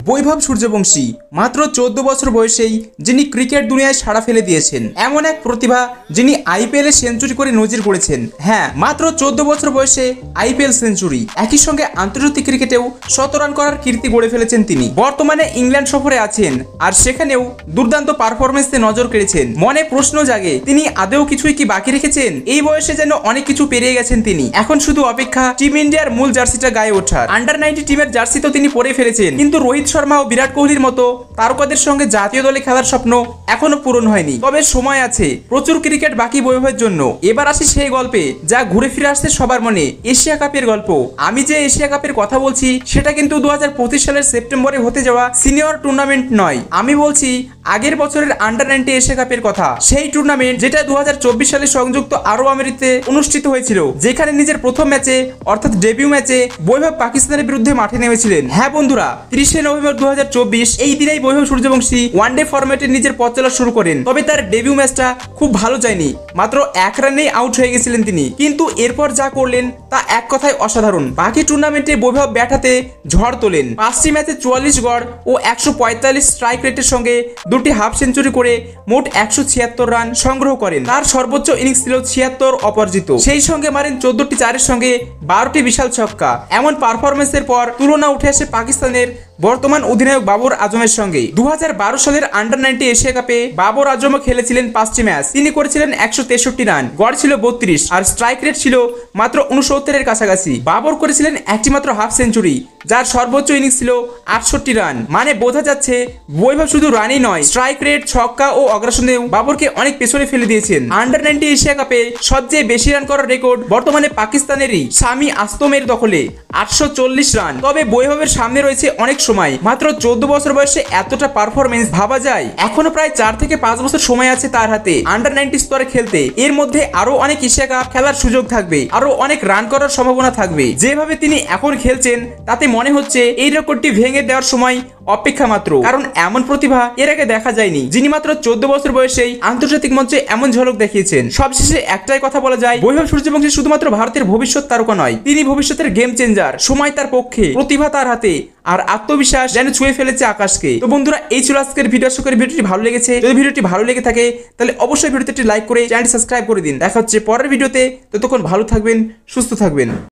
বৈভব সূর্যবংশী মাত্র 14 বছর বয়সেই যিনি ক্রিকেট দুনিয়ায় সাড়া ফেলে দিয়েছেন, এমন এক প্রতিভা যিনি আইপিএলে সেঞ্চুরি করে নজির গড়েছেন। হ্যাঁ, মাত্র 14 বছর বয়সে আইপিএল সেঞ্চুরি, একই সঙ্গে আন্তর্জাতিক ক্রিকেটেও 100 রান করার কীর্তি গড়ে ফেলেছেন তিনি। বর্তমানে ইংল্যান্ড সফরে আছেন, আর সেখানেও দুর্দান্ত পারফরমেন্সে নজর কেড়েছেন। মনে প্রশ্ন জাগে, তিনি আদৌ কিছুই কি বাকি রেখেছেন? এই বয়সে যেন অনেক কিছু পেরিয়ে গেছেন তিনি। এখন শুধু অপেক্ষা টিম ইন্ডিয়ার মূল জার্সিটা গায়ে ওঠার। আন্ডার 90 টিমের জার্সি তো তিনি পরে ফেলেছেন, কিন্তু রোহিত শর্মা ও বিরাট কোহলির মতো তারকাদের সঙ্গে জাতীয় দলে খেলার স্বপ্ন এখনো পূরণ হয়নি। তবে সময় আছে, প্রচুর ক্রিকেট বাকি বৈভবের জন্য। এবার আসি সেই গল্পে যা ঘুরে ফিরে আসছে সবার মনে, এশিয়া কাপের গল্প। আমি যে এশিয়া কাপের কথা বলছি সেটা কিন্তু 2025 সালের সেপ্টেম্বরে হতে যাওয়া সিনিয়র টুর্নামেন্ট নয়। আমি বলছি আগের বছরের আন্ডার 90 এশিয়া কাপের কথা। সেই টুর্নামেন্ট যেটা 2024 সালে সংযুক্ত আরব আমিরাতে অনুষ্ঠিত হয়েছিল, যেখানে নিজের প্রথম ম্যাচে অর্থাৎ ডেবিউ ম্যাচে বৈভব পাকিস্তানের বিরুদ্ধে মাঠে নেমেছিলেন। হ্যাঁ বন্ধুরা, 30 নভেম্বর 2024 এই দিনেই বৈভব সূর্যবংশী ওয়ানডে ফরম্যাটে নিজের পথ চলা শুরু করেন। তবে তার ডেবিউ ম্যাচটা খুব ভালো যায়নি, মাত্র 1 রানেই আউট হয়ে গেছিলেন তিনি। কিন্তু এরপর যা করলেন তা এক কথায় অসাধারণ। বাকি টুর্নামেন্টে বৈভব ব্যাট হাতে ঝড় তোলেন। 5টি ম্যাচে 44 গড় ও 145 স্ট্রাইক রেটের সঙ্গে 2টি হাফ সেঞ্চুরি করে মোট 176 রান সংগ্রহ করেন। তার সর্বোচ্চ ইনিংস ছিল 76 অপরাজিত। সেই সঙ্গে মারেন 14টি চারের সঙ্গে 12টি বিশাল ছক্কা। এমন পারফরমেন্সের পর তুলনা উঠে আসে পাকিস্তানের বর্তমান অধিনায়ক বাবর আজমের সঙ্গে। 2012 সালের আন্ডার 90 এশিয়া কাপে বাবর আজমও খেলেছিলেন 5টি ম্যাচ। তিনি করেছিলেন 163 রান, গড় ছিল 32 আর স্ট্রাইক রেট ছিল মাত্র 69 এর কাছাকাছি। বাবর করেছিলেন একটি মাত্র হাফ সেঞ্চুরি, যার সর্বোচ্চ ইনিংস ছিল 68 রান। মানে বোঝা যাচ্ছে বৈভব শুধু রানই নয়, স্ট্রাইক রেট, ছক্কা ও অগ্রাসনেও বাবরকে অনেক পেছনে ফেলে দিয়েছেন। আন্ডার 90 এশিয়া কাপে সবচেয়ে বেশি রান করার রেকর্ড বর্তমানে পাকিস্তানেরই শামি আস্তমের দখলে, 840 রান। তবে বৈভবের সামনে রয়েছে অনেক সময়। মাত্র 14 বছর বয়সে এতটা পারফরমেন্স, ভাবা যায় এখনো প্রায় 4 থেকে 5 বছর সময় আছে তার হাতে আন্ডার 90 স্তরে খেলতে। এর মধ্যে আরো অনেক এশিয়া কাপ খেলার সুযোগ থাকবে, আরো অনেক রান করার সম্ভাবনা থাকবে। যেভাবে তিনি এখন খেলছেন তাতে মনে হচ্ছে এই রেকর্ডটি ভেঙে দেওয়ার সময় অপেক্ষা মাত্র। কারণ এমন প্রতিভা এর আগে দেখা যায়নি, যিনি মাত্র 14 বছর বয়সেই আন্তর্জাতিক মঞ্চে এমন ঝলক দেখিয়েছেন। সবশেষে একটাই কথা বলা যায়, বৈভব সূর্যবংশী শুধুমাত্র ভারতের ভবিষ্যৎ তারকা নয়, তিনি ভবিষ্যতের গেম চেঞ্জার। সময় তার পক্ষে, প্রতিভা তার হাতে, আর আত্মবিশ্বাস যেন ছুঁয়ে ফেলেছে আকাশকে। তো বন্ধুরা, এই ছিল আজকের ভিডিও। আশা করি ভিডিওটি ভালো লেগেছে। যদি ভিডিওটি ভালো লেগে থাকে তাহলে অবশ্যই ভিডিওতে একটি লাইক করে চ্যানেলটি সাবস্ক্রাইব করে দিন। দেখা হচ্ছে পরের ভিডিওতে। ততক্ষণ ভালো থাকবেন, সুস্থ থাকবেন।